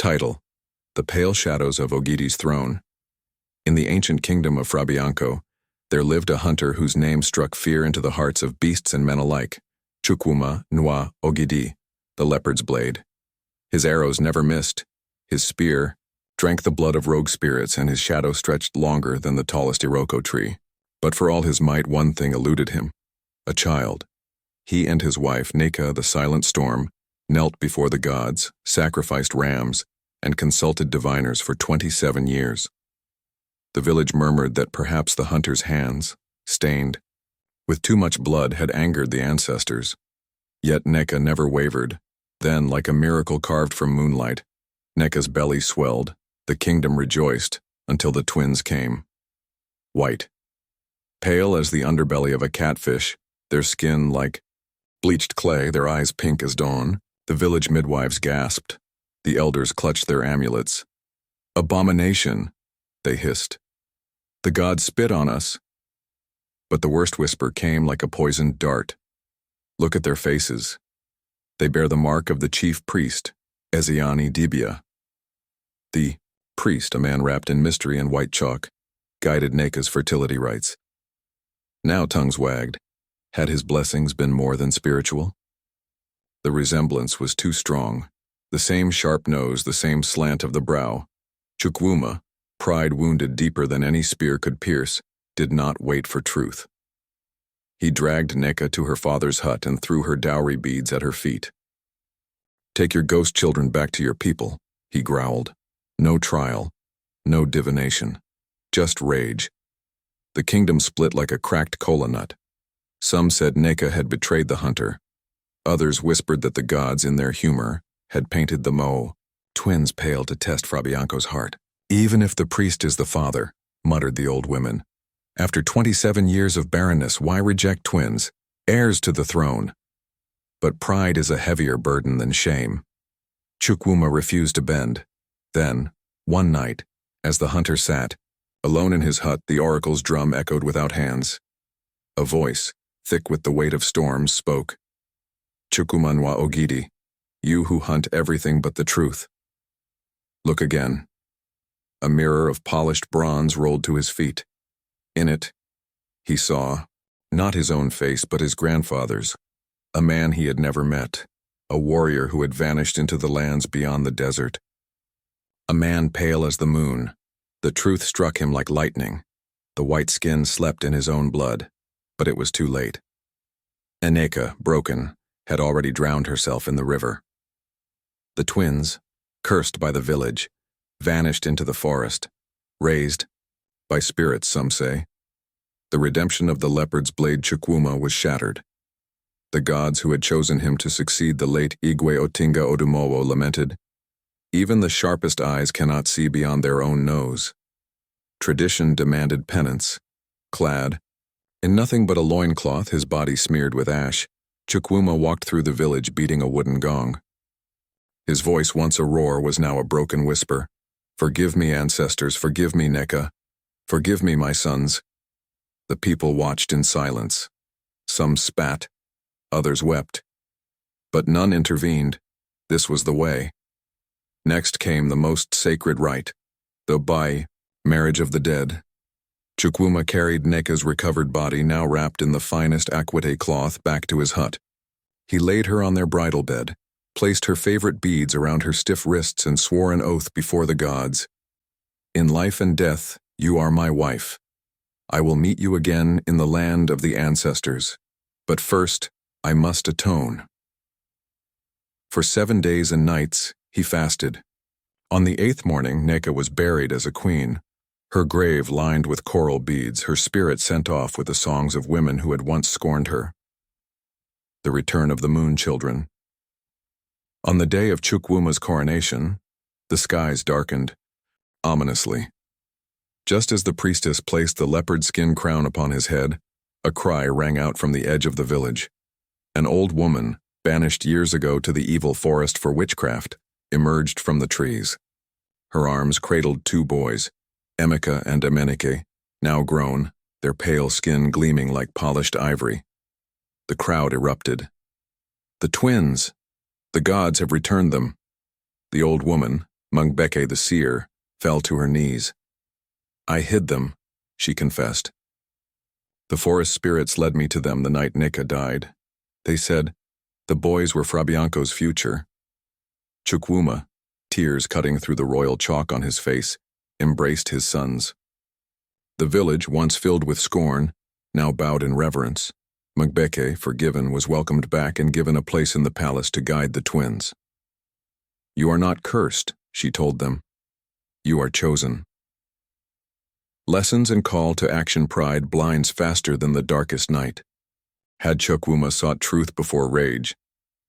Title: The Pale Shadows of Ogidi's Throne. In the ancient kingdom of Frabianco, there lived a hunter whose name struck fear into the hearts of beasts and men alike, Chukwuma Nwa Ogidi, the leopard's blade. His arrows never missed, his spear drank the blood of rogue spirits, and his shadow stretched longer than the tallest Iroko tree. But for all his might, one thing eluded him: a child. He and his wife, Neka the Silent Storm, knelt before the gods, sacrificed rams, and consulted diviners for 27 years. The village murmured that perhaps the hunter's hands, stained with too much blood, had angered the ancestors. Yet Neka never wavered. Then, like a miracle carved from moonlight, Neka's belly swelled, the kingdom rejoiced, until the twins came. White, pale as the underbelly of a catfish, their skin like bleached clay, their eyes pink as dawn, the village midwives gasped. The elders clutched their amulets. "Abomination," they hissed. "The gods spit on us." But the worst whisper came like a poisoned dart. "Look at their faces. They bear the mark of the chief priest, Ezeani Dibia." The priest, a man wrapped in mystery and white chalk, guided Neka's fertility rites. Now tongues wagged. Had his blessings been more than spiritual? The resemblance was too strong. The same sharp nose, the same slant of the brow. Chukwuma, pride wounded deeper than any spear could pierce, did not wait for truth. He dragged Neka to her father's hut and threw her dowry beads at her feet. "Take your ghost children back to your people," he growled. No trial, no divination, just rage. The kingdom split like a cracked cola nut. Some said Neka had betrayed the hunter. Others whispered that the gods, in their humor, had painted the Mo. Twins paled to test Frabianco's heart. "Even if the priest is the father," muttered the old women. "After 27 years of barrenness, why reject twins, heirs to the throne?" But pride is a heavier burden than shame. Chukwuma refused to bend. Then, one night, as the hunter sat, alone in his hut, the oracle's drum echoed without hands. A voice, thick with the weight of storms, spoke. "Chukwuma Nwa Ogidi, you who hunt everything but the truth. Look again." A mirror of polished bronze rolled to his feet. In it, he saw, not his own face but his grandfather's, a man he had never met, a warrior who had vanished into the lands beyond the desert. A man pale as the moon. The truth struck him like lightning. The white skin slept in his own blood, but it was too late. Neka, broken, had already drowned herself in the river. The twins, cursed by the village, vanished into the forest, raised by spirits, some say. The redemption of the leopard's blade Chukwuma was shattered. The gods who had chosen him to succeed the late Igwe Otinga Odumowo lamented, "Even the sharpest eyes cannot see beyond their own nose." Tradition demanded penance. Clad in nothing but a loincloth, his body smeared with ash, Chukwuma walked through the village beating a wooden gong. His voice, once a roar, was now a broken whisper. "Forgive me, ancestors, forgive me, Neka. Forgive me, my sons." The people watched in silence. Some spat, others wept. But none intervened. This was the way. Next came the most sacred rite, the bai, marriage of the dead. Chukwuma carried Neka's recovered body, now wrapped in the finest aquite cloth, back to his hut. He laid her on their bridal bed, placed her favorite beads around her stiff wrists, and swore an oath before the gods. "In life and death, you are my wife. I will meet you again in the land of the ancestors. But first, I must atone." For 7 days and nights, he fasted. On the 8th morning, Neka was buried as a queen, her grave lined with coral beads, her spirit sent off with the songs of women who had once scorned her. The return of the moon children. On the day of Chukwuma's coronation, the skies darkened, ominously. Just as the priestess placed the leopard skin crown upon his head, a cry rang out from the edge of the village. An old woman, banished years ago to the evil forest for witchcraft, emerged from the trees. Her arms cradled 2 boys, Emeka and Emenike, now grown, their pale skin gleaming like polished ivory. The crowd erupted. "The twins! The gods have returned them." The old woman, Mungbeke the seer fell to her knees. "I hid them," she confessed. "The forest spirits led me to them the night Nika died. They said the boys were Frabianco's future." Chukwuma, tears cutting through the royal chalk on his face, embraced his sons. The village, once filled with scorn, now bowed in reverence. Mungbeke, forgiven, was welcomed back and given a place in the palace to guide the twins. "You are not cursed," she told them. "You are chosen." Lessons and call to action pride blinds faster than the darkest night. Had Chukwuma sought truth before rage,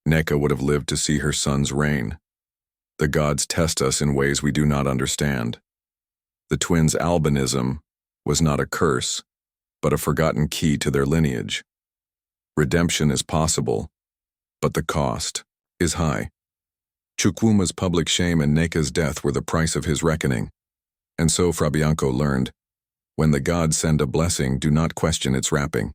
Nneka would have lived to see her sons reign. The gods test us in ways we do not understand. The twins' albinism was not a curse, but a forgotten key to their lineage. Redemption is possible, but the cost is high. Chukwuma's public shame and Nneka's death were the price of his reckoning. And so Frabianco learned, when the gods send a blessing, do not question its wrapping.